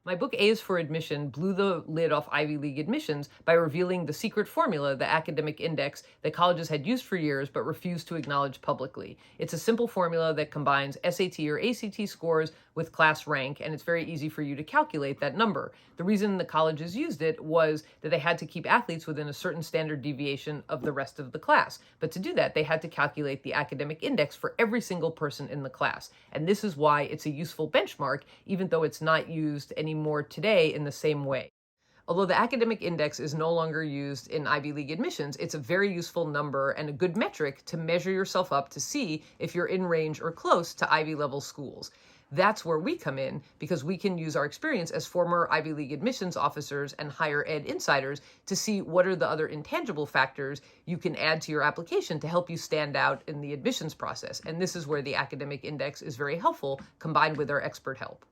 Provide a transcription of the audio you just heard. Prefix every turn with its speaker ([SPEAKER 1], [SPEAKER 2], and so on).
[SPEAKER 1] My book A is for Admission blew the lid off Ivy League admissions by revealing the secret formula, the academic index, that colleges had used for years but refused to acknowledge publicly. It's a simple formula that combines SAT or ACT scores with class rank, and it's very easy for you to calculate that number. The reason the colleges used it was that they had to keep athletes within a certain standard deviation of the rest of the class. But to do that, they had to calculate the academic index for every single person in the class. And this is why it's a useful benchmark, even though it's not used anymore today in the same way. Although the academic index is no longer used in Ivy League admissions, it's a very useful number and a good metric to measure yourself up to see if you're in range or close to Ivy level schools. That's where we come in, because we can use our experience as former Ivy League admissions officers and higher ed insiders to see what are the other intangible factors you can add to your application to help you stand out in the admissions process. And this is where the academic index is very helpful, combined with our expert help.